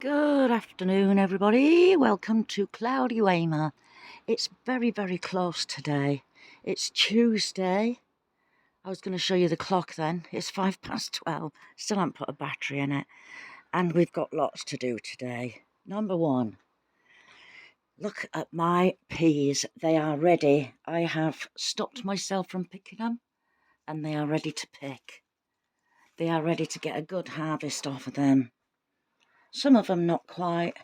Good afternoon, everybody. Welcome to Cloudy Weymouth. It's very, very close today. It's Tuesday. I was going to show you the clock then. It's 12:05. Still haven't put a battery in it. And we've got lots to do today. Number one, look at my peas. They are ready. I have stopped myself from picking them, and they are ready to pick. They are ready to get a good harvest off of them. Some of them not quite.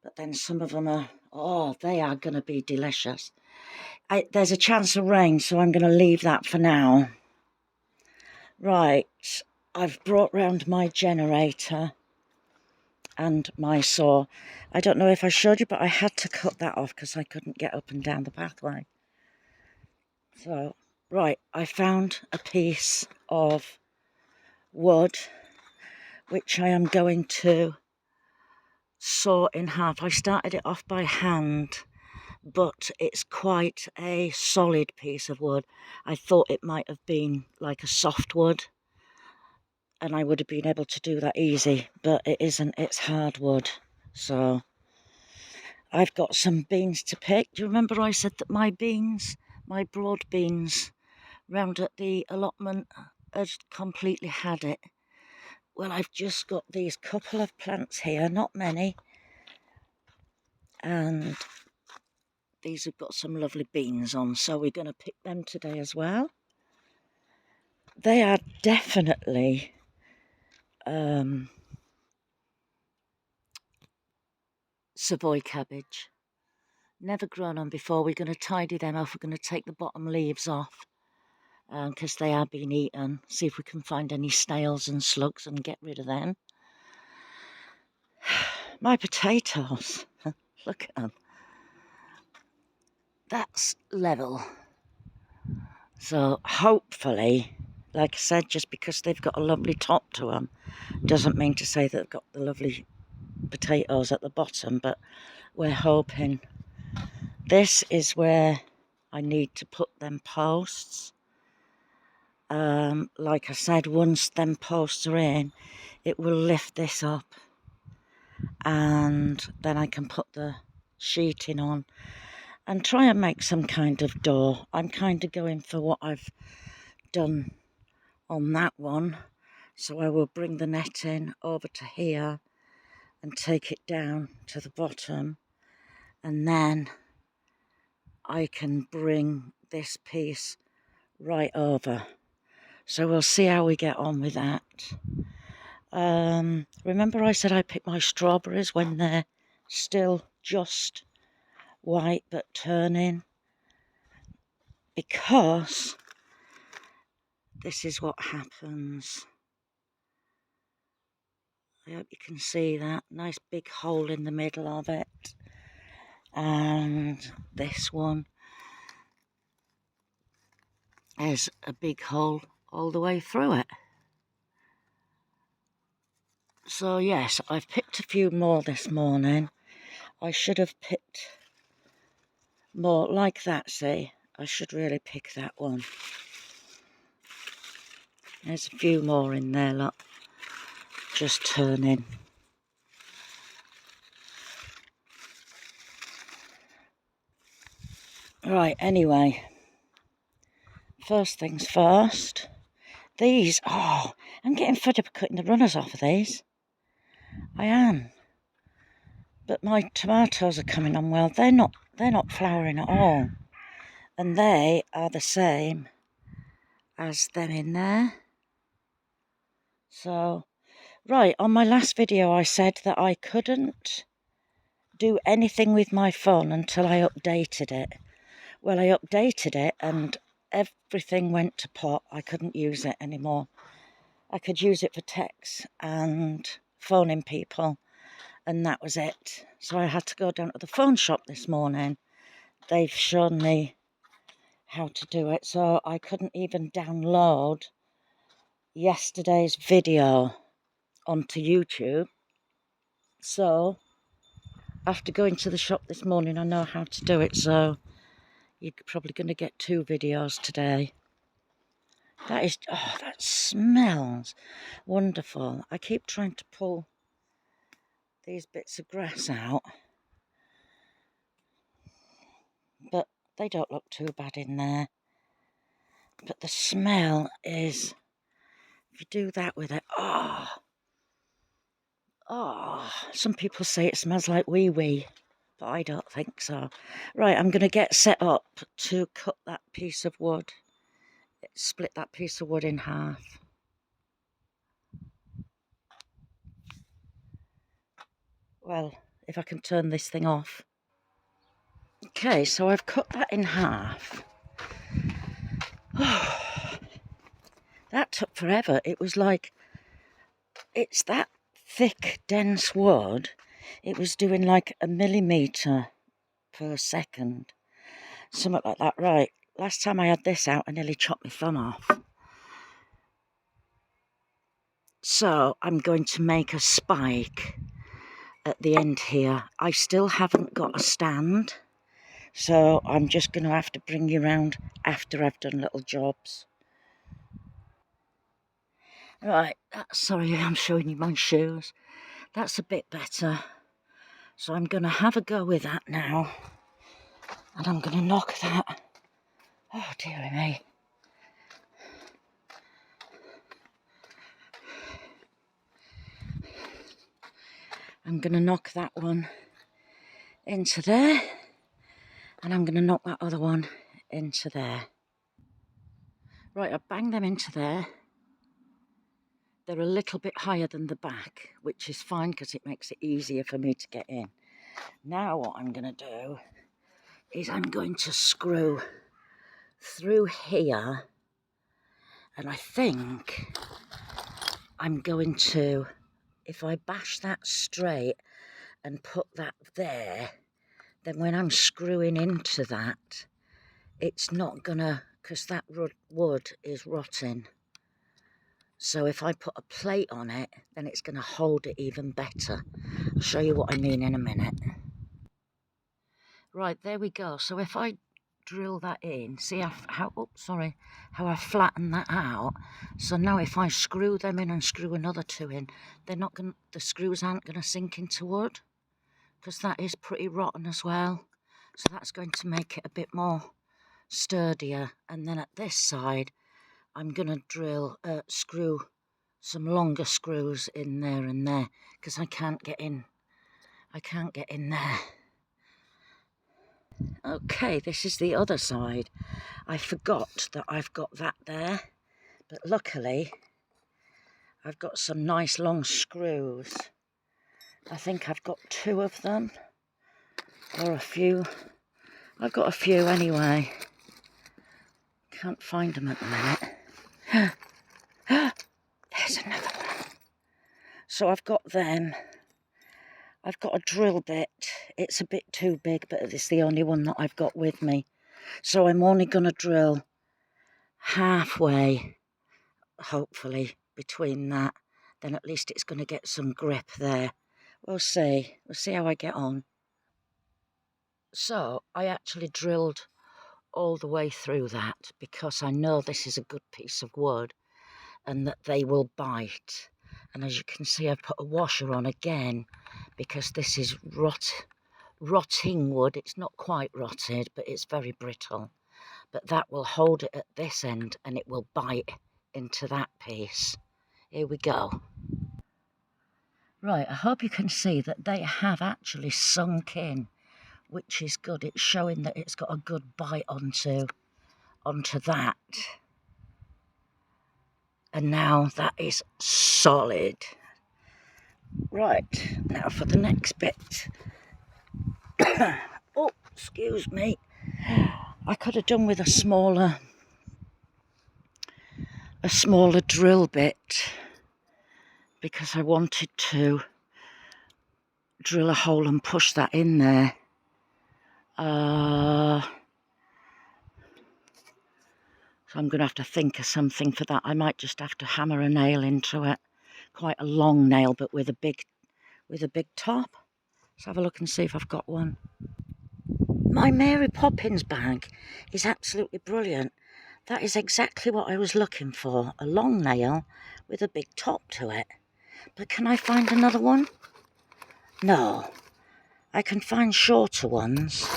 But then some of them are, they are going to be delicious. There's a chance of rain, so I'm going to leave that for now. Right, I've brought round my generator and my saw. I don't know if I showed you, but I had to cut that off because I couldn't get up and down the pathway. So, right, I found a piece of wood, which I am going to saw in half. I started it off by hand, but it's quite a solid piece of wood. I thought it might have been like a softwood, and I would have been able to do that easy, but it isn't. It's hardwood. So I've got some beans to pick. Do you remember I said that my broad beans round at the allotment had completely had it? Well, I've just got these couple of plants here, not many, and these have got some lovely beans on, so we're going to pick them today as well. They are definitely Savoy cabbage. Never grown on before. We're going to tidy them off. We're going to take the bottom leaves off because they are being eaten. See if we can find any snails and slugs and get rid of them. My potatoes, look at them. That's level. So hopefully, like I said, just because they've got a lovely top to them doesn't mean to say that they've got the lovely potatoes at the bottom, but we're hoping. This is where I need to put them posts. Like I said, once them posts are in, it will lift this up, and then I can put the sheeting on and try and make some kind of door. I'm kind of going for what I've done on that one, so I will bring the netting over to here and take it down to the bottom, and then I can bring this piece right over. So we'll see how we get on with that. Remember I said I pick my strawberries when they're still just white but turning? Because this is what happens. I hope you can see that. Nice big hole in the middle of it. And this one has a big hole all the way through it. So yes, I've picked a few more this morning. I should have picked more like that, see? I should really pick that one. There's a few more in there, look. Just turning. Right, anyway. First things first. These, I'm getting fed up of cutting the runners off of these. I am. But my tomatoes are coming on well. They're not flowering at all. And they are the same as them in there. So, right, on my last video I said that I couldn't do anything with my phone until I updated it. Well, I updated it and everything went to pot. I couldn't use it anymore. I could use it for text and phoning people, and that was it. So I had to go down to the phone shop this morning. They've shown me how to do it, so I couldn't even download yesterday's video onto YouTube. So after going to the shop this morning, I know how to do it, so you're probably going to get 2 videos today. That is, that smells wonderful. I keep trying to pull these bits of grass out, but they don't look too bad in there. But the smell is, if you do that with it, some people say it smells like wee-wee, but I don't think so. Right, I'm going to get set up to cut that piece of wood, split that piece of wood in half. Well, if I can turn this thing off. Okay, so I've cut that in half. That took forever. It was like, it's that thick, dense wood. It was doing like 1 millimetre per second. Something like that. Right, last time I had this out, I nearly chopped my thumb off. So I'm going to make a spike at the end here. I still haven't got a stand, so I'm just going to have to bring you around after I've done little jobs. Right, sorry, I'm showing you my shoes. That's a bit better. So I'm going to have a go with that now. And I'm going to knock that. Oh, dearie me. I'm going to knock that one into there. And I'm going to knock that other one into there. Right, I've banged them into there. They're a little bit higher than the back, which is fine because it makes it easier for me to get in. Now what I'm going to do is I'm going to screw through here, and I think I'm going to, if I bash that straight and put that there, then when I'm screwing into that, it's not gonna, because that wood is rotting. So if I put a plate on it, then it's going to hold it even better. I'll show you what I mean in a minute. Right, there we go. So if I drill that in, see how I flatten that out. So now if I screw them in and screw another two in, they're not going, the screws aren't going to sink into wood, because that is pretty rotten as well. So that's going to make it a bit more sturdier. And then at this side, I'm going to screw some longer screws in there and there, because I can't get in there. Okay, this is the other side. I forgot that I've got that there, but luckily I've got some nice long screws. I think I've got 2 of them, or a few. I've got a few anyway. Can't find them at the minute. There's another one. So I've got them. I've got a drill bit. It's a bit too big, but it's the only one that I've got with me. So I'm only going to drill halfway, hopefully, between that. Then at least it's going to get some grip there. We'll see. We'll see how I get on. So I actually drilled all the way through that because I know this is a good piece of wood and that they will bite. And as you can see, I've put a washer on again because this is rotting wood. It's not quite rotted, but it's very brittle. But that will hold it at this end and it will bite into that piece. Here we go. Right, I hope you can see that they have actually sunk in, which is good. It's showing that it's got a good bite onto that. And now that is solid. Right, now for the next bit. Oh, excuse me. I could have done with a smaller drill bit because I wanted to drill a hole and push that in there. So I'm going to have to think of something for that. I might just have to hammer a nail into it. Quite a long nail, but with a big top. Let's have a look and see if I've got one. My Mary Poppins bag is absolutely brilliant. That is exactly what I was looking for. A long nail with a big top to it. But can I find another one? No, I can find shorter ones.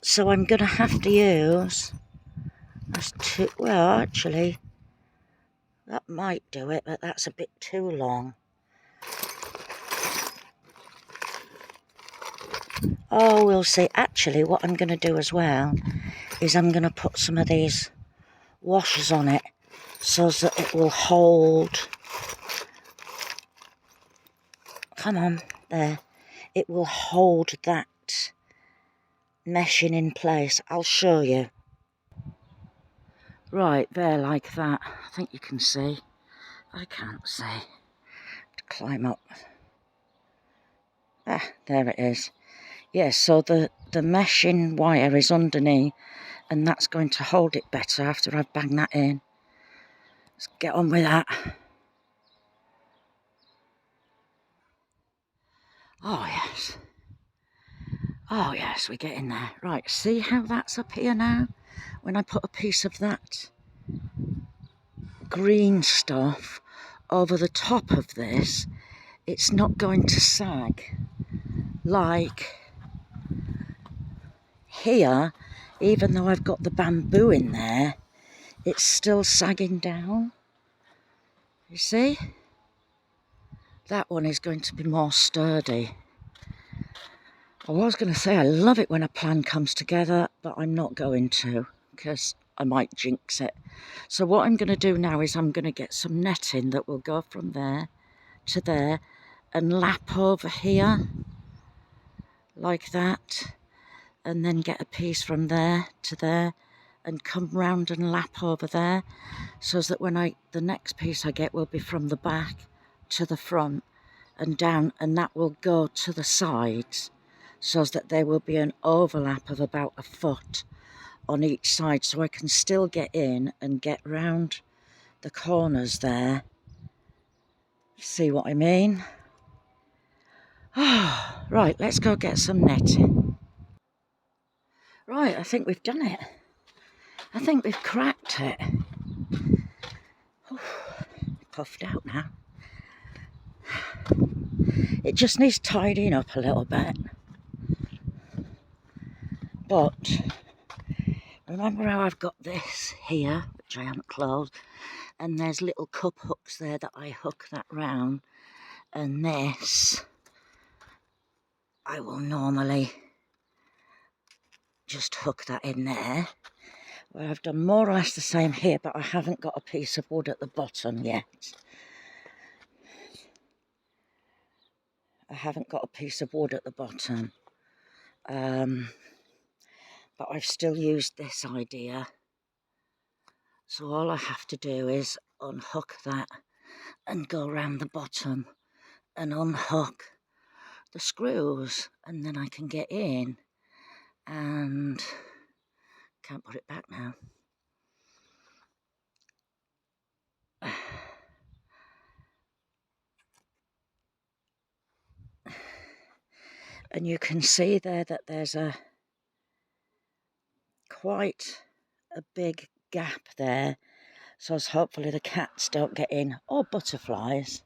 So I'm going to have to use... Well, actually, that might do it, but that's a bit too long. Oh, we'll see. Actually, what I'm going to do as well is I'm going to put some of these washers on it so that it will hold... Come on, there. It will hold that meshing in place. I'll show you. Right, there, like that. I think you can see. I can't see. To climb up. Ah, there it is. Yes, so the meshing wire is underneath, and that's going to hold it better after I've banged that in. Let's get on with that. Oh, yes. Oh, yes, we're getting there. Right, see how that's up here now? When I put a piece of that green stuff over the top of this, it's not going to sag like here. Even though I've got the bamboo in there, it's still sagging down. You see? That one is going to be more sturdy. I was going to say I love it when a plan comes together, but I'm not going to because I might jinx it. So what I'm going to do now is I'm going to get some netting that will go from there to there and lap over here like that, and then get a piece from there to there and come round and lap over there, so that when the next piece I get will be from the back to the front and down, and that will go to the sides, so that there will be an overlap of about a foot on each side, so I can still get in and get round the corners there. See what I mean? Oh, right, let's go get some netting. Right, I think we've done it. I think we've cracked it. Puffed out now. It just needs tidying up a little bit. But remember how I've got this here, which I haven't closed, and there's little cup hooks there that I hook that round, and this I will normally just hook that in there. Well, I've done more or less the same here, but I haven't got a piece of wood at the bottom yet. I haven't got a piece of wood at the bottom. But I've still used this idea. So all I have to do is unhook that and go around the bottom and unhook the screws, and then I can get in and can't put it back now. And you can see there that there's quite a big gap there, so as hopefully the cats don't get in, or butterflies.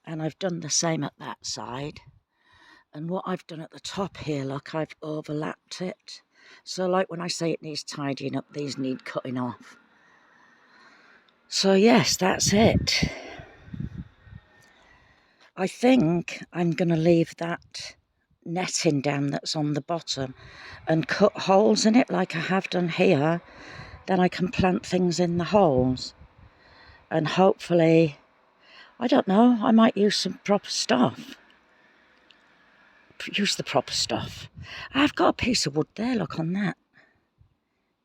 And I've done the same at that side. And what I've done at the top here, look, I've overlapped it. So like when I say it needs tidying up, these need cutting off. So yes, that's it. I think I'm going to leave that netting down that's on the bottom and cut holes in it like I have done here. Then I can plant things in the holes. And hopefully, I don't know, I might use some proper stuff. Use the proper stuff. I've got a piece of wood there, look on that.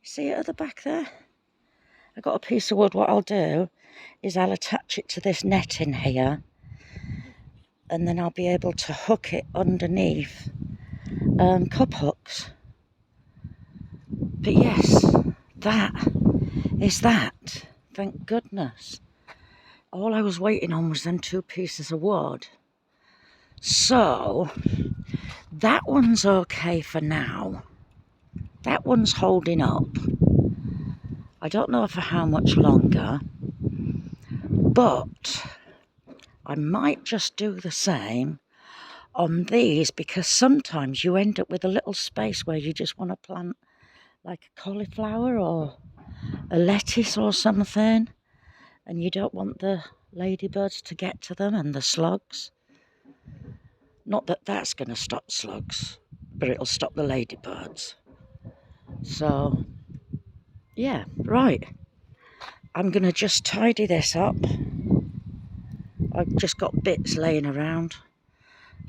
You see it at the back there? I've got a piece of wood. What I'll do is I'll attach it to this netting here, and then I'll be able to hook it underneath cup hooks. But yes, that is that. Thank goodness. All I was waiting on was them 2 pieces of wood. So that one's okay for now. That one's holding up. I don't know for how much longer, but I might just do the same on these, because sometimes you end up with a little space where you just want to plant like a cauliflower or a lettuce or something, and you don't want the ladybirds to get to them and the slugs. Not that that's going to stop slugs, but it'll stop the ladybirds. So, yeah, right. I'm going to just tidy this up. I've just got bits laying around.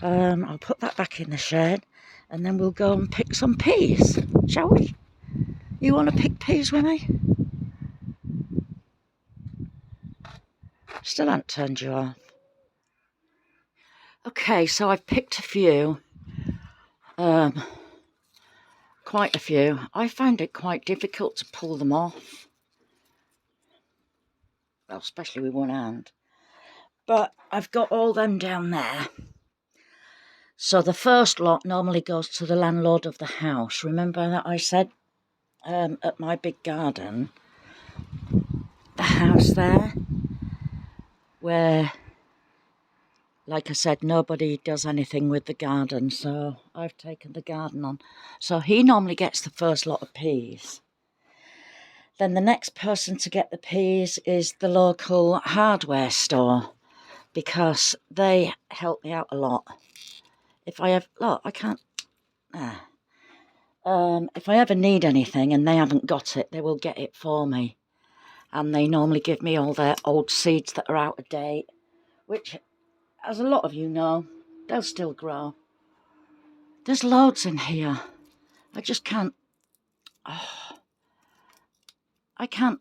I'll put that back in the shed, and then we'll go and pick some peas, shall we? You want to pick peas with me? Still haven't turned you off. Okay, so I've picked a few. Quite a few. I found it quite difficult to pull them off. Well, especially with one hand. But I've got all them down there. So the first lot normally goes to the landlord of the house. Remember that I said at my big garden, the house there, where, like I said, nobody does anything with the garden, so I've taken the garden on. So he normally gets the first lot of peas. Then the next person to get the peas is the local hardware store, because they help me out a lot. If I have, look, I can't, if I ever need anything and they haven't got it, they will get it for me. And they normally give me all their old seeds that are out of date, which, as a lot of you know, they'll still grow. There's loads in here. I just can't, I can't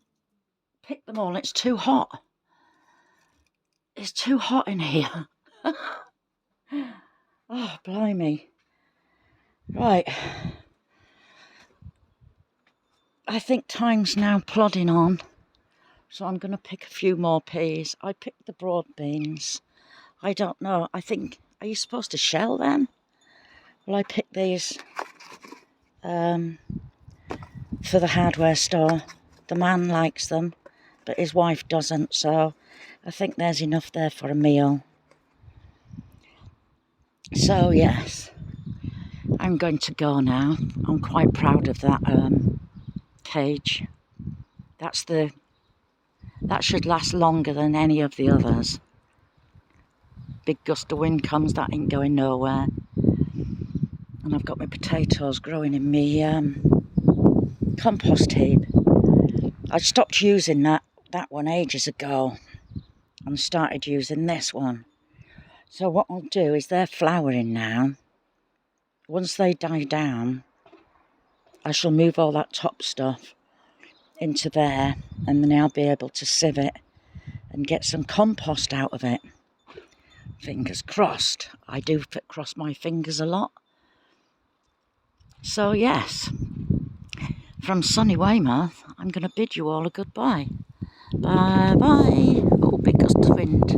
pick them all. It's too hot. It's too hot in here. Oh, blimey. Right. I think time's now plodding on. So I'm going to pick a few more peas. I picked the broad beans. I don't know. I think, are you supposed to shell them? Well, I picked these for the hardware store. The man likes them, but his wife doesn't. So I think there's enough there for a meal. So, yes, I'm going to go now. I'm quite proud of that cage. That should last longer than any of the others. Big gust of wind comes, that ain't going nowhere. And I've got my potatoes growing in my compost heap. I stopped using that one ages ago and started using this one. So what I'll do is they're flowering now. Once they die down, I shall move all that top stuff into there, and then I'll be able to sieve it and get some compost out of it. Fingers crossed. I do cross my fingers a lot. So yes, from sunny Weymouth, I'm going to bid you all a goodbye. Bye bye. Oh, big gust of wind.